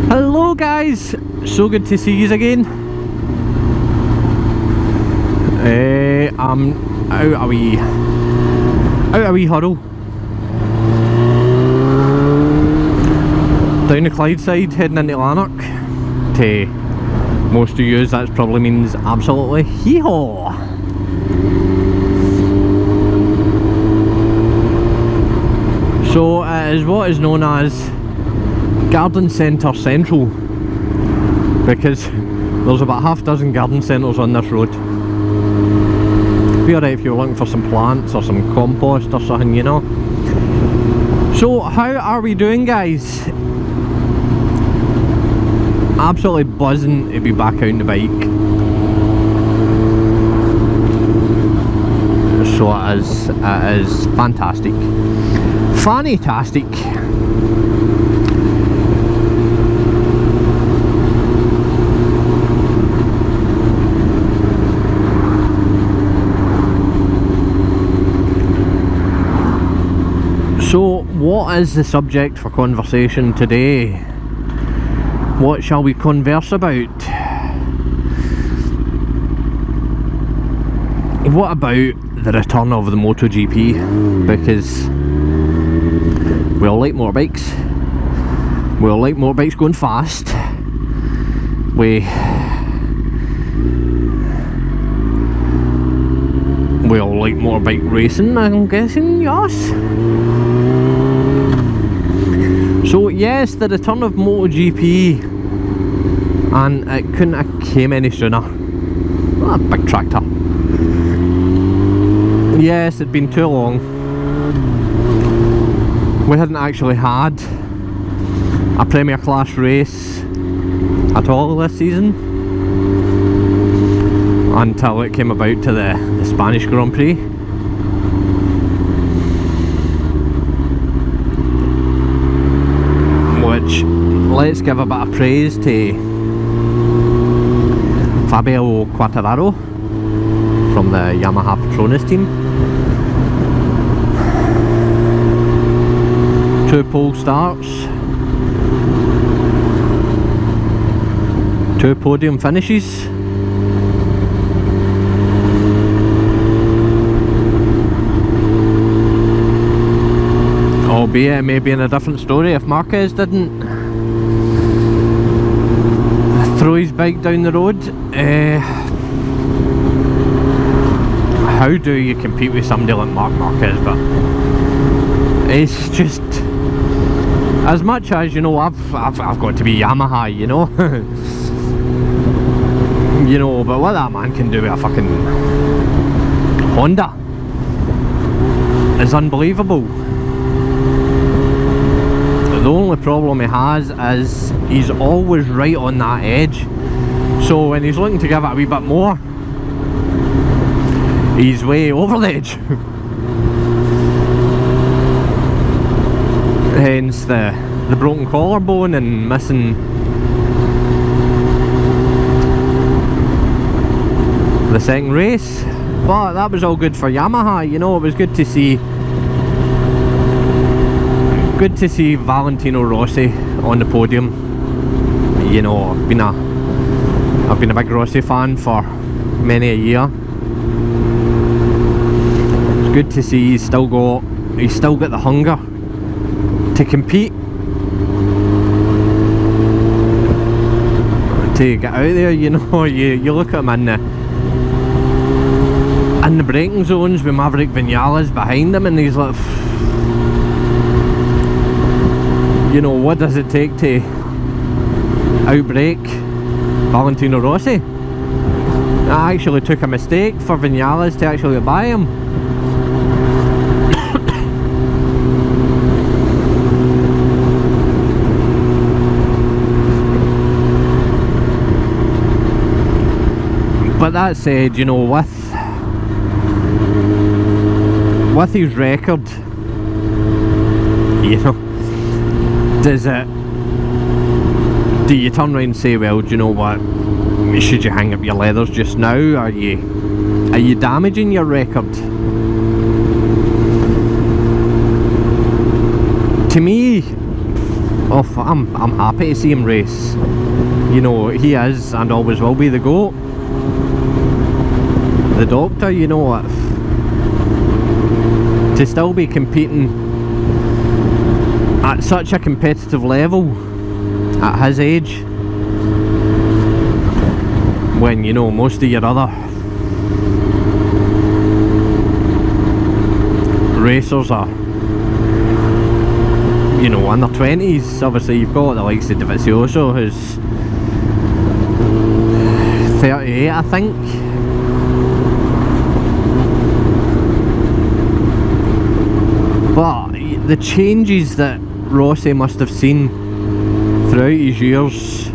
Hello guys, so good to see you again. I'm out a wee huddle down the Clyde side, heading into Lanark. To most of you, that probably means absolutely hee-haw. So it is what is known as Garden Centre Central, because there's about half dozen garden centres on this road. Be alright if you're looking for some plants or some compost or something, you know. So how are we doing, guys? Absolutely buzzing to be back out on the bike. So it is fantastic. Fantastic. So, what is the subject for conversation today? What shall we converse about? What about the return of the MotoGP? Because we all like motorbikes. We all like motorbikes going fast. We all like motorbike racing, I'm guessing, yes? So yes, the return of MotoGP, and it couldn't have came any sooner. Oh, a big tractor. Yes, it'd been too long. We hadn't actually had a Premier Class race at all this season until it came about to the Spanish Grand Prix. Which, let's give a bit of praise to Fabio Quartararo from the Yamaha Petronas team. 2 pole starts, 2 podium finishes. Albeit it may be in a different story if Marquez didn't throw his bike down the road. How do you compete with somebody like Marc Marquez? But it's just, as much as, you know, I've got to be Yamaha, you know. You know, but what that man can do with a fucking Honda is unbelievable. The only problem he has is he's always right on that edge. So when he's looking to give it a wee bit more, he's way over the edge. Hence the broken collarbone and missing the second race. But that was all good for Yamaha, you know. It was good to see Valentino Rossi on the podium. You know, I've been a big Rossi fan for many a year. It's good to see he's still got the hunger to compete, to get out there, you know. You look at him in the braking zones with Maverick Vinales behind him, and he's like, you know, what does it take to outbrake Valentino Rossi? It actually took a mistake for Vinales to actually get by him. But that said, you know, with his record, you know, do you turn around and say, well, do you know what, should you hang up your leathers just now? Are you damaging your record? to me, oh, I'm happy to see him race. You know, he is and always will be the GOAT. The Doctor, you know, to still be competing at such a competitive level at his age, when, you know, most of your other racers are, you know, in their 20s. Obviously you've got the likes of Dovizioso, who's 38, I think. But the changes that Rossi must have seen throughout his years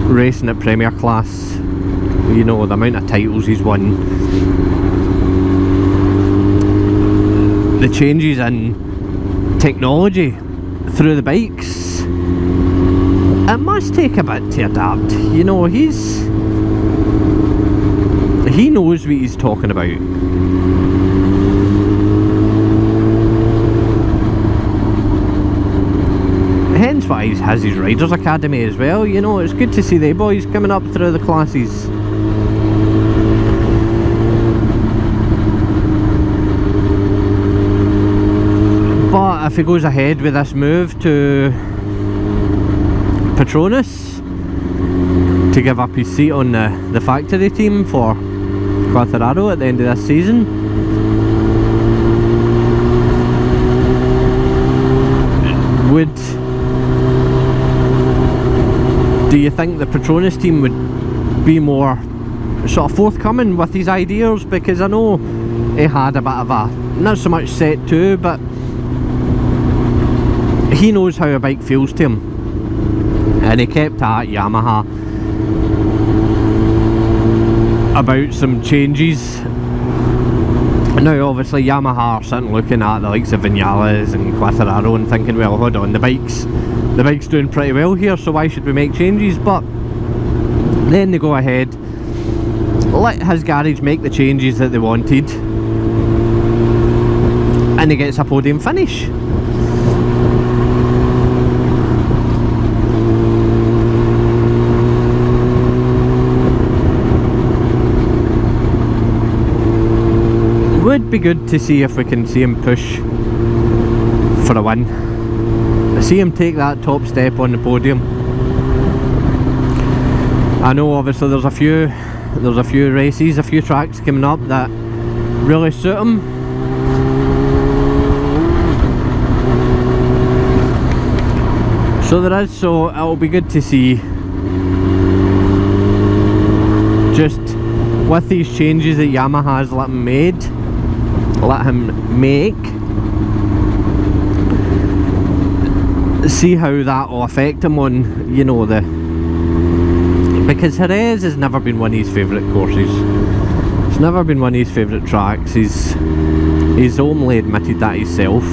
racing at Premier Class, you know, the amount of titles he's won, the changes in technology through the bikes, it must take a bit to adapt. You know, he knows what he's talking about. Hence why he has his Riders Academy as well. You know, it's good to see the boys coming up through the classes. But if he goes ahead with this move to Petronas to give up his seat on the factory team for Quartararo at the end of this season, do you think the Petronas team would be more sort of forthcoming with his ideas? Because I know he had a bit of a, not so much set to, but he knows how a bike feels to him, and he kept at Yamaha about some changes. Now obviously Yamaha are sitting looking at the likes of Vinales and Quartararo and thinking, well, hold on, the bike's doing pretty well here, so why should we make changes? But then they go ahead, let his garage make the changes that they wanted, and he gets a podium finish. Would be good to see if we can see him push for a win. See him take that top step on the podium. I know obviously there's a few races, a few tracks coming up that really suit him. So there is, so it'll be good to see, just with these changes that Yamaha's let him make, see how that will affect him on, you know, because Jerez has never been one of his favourite courses. It's never been one of his favourite tracks. He's only admitted that himself.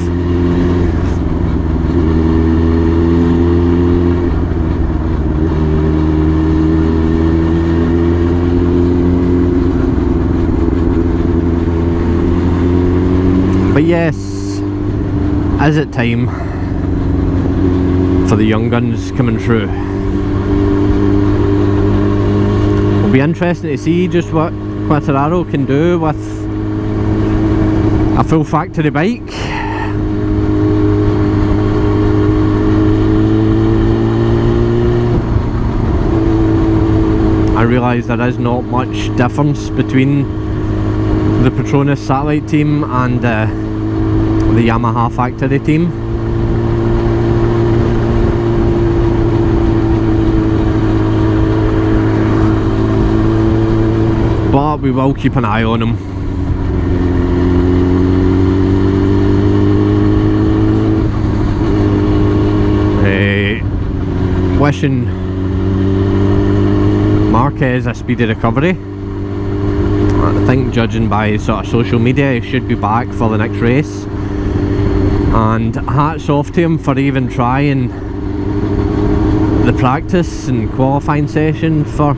But yes, is it time for the young guns coming through? It'll be interesting to see just what Quartararo can do with a full factory bike. I realise there is not much difference between the Petronas satellite team and the Yamaha factory team. But we will keep an eye on him. Wishing Marquez a speedy recovery. I think, judging by sort of social media, he should be back for the next race. And hats off to him for even trying the practice and qualifying session for,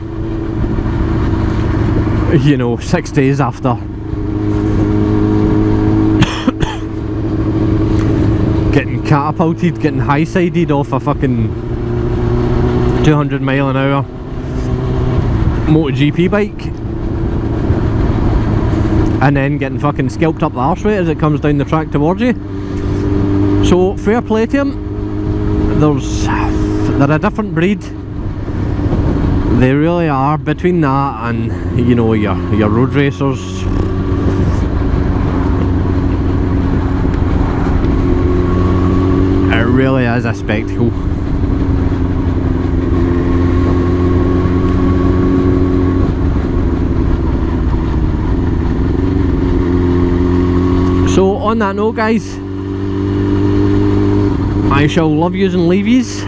you know, 6 days after getting catapulted, getting high-sided off a fucking 200 mile an hour MotoGP bike, and then getting fucking scalped up the arse rate as it comes down the track towards you. So fair play to him. They're a different breed. They really are. Between that and, you know, your road racers, it really is a spectacle. So on that note, guys, I shall love yous and leave yous.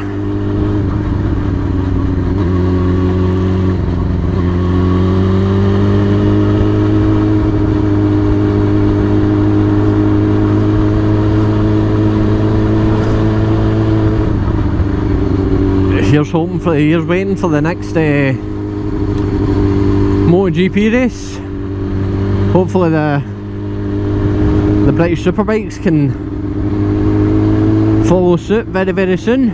Here's waiting for the next MotoGP race. Hopefully the British Superbikes can follow suit very, very soon.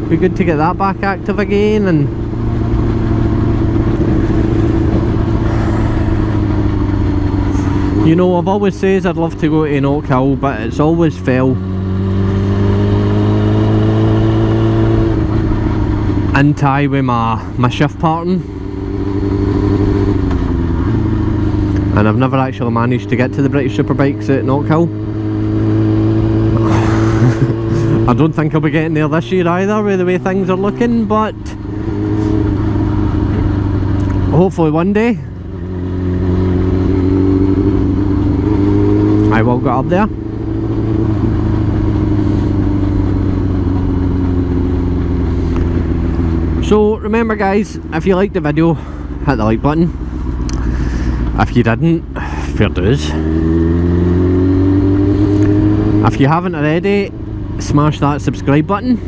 Be good to get that back active again. And you know, I've always said I'd love to go to Knock Hill, but it's always fell in tie with my shift pattern, and I've never actually managed to get to the British Superbikes at Knock Hill. I don't think I'll be getting there this year either, with the way things are looking, but hopefully one day I will get up there. So remember, guys, if you liked the video, hit the like button. If you didn't, fair dues. If you haven't already, smash that subscribe button.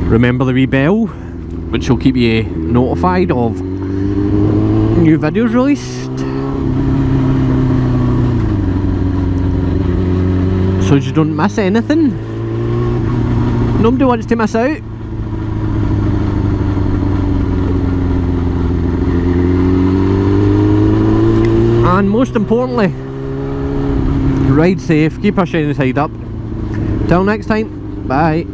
Remember the wee bell, which will keep you notified of new videos released, so you don't miss anything. Nobody wants to miss out. And most importantly, ride safe, keep our shiny side up. Till next time, bye.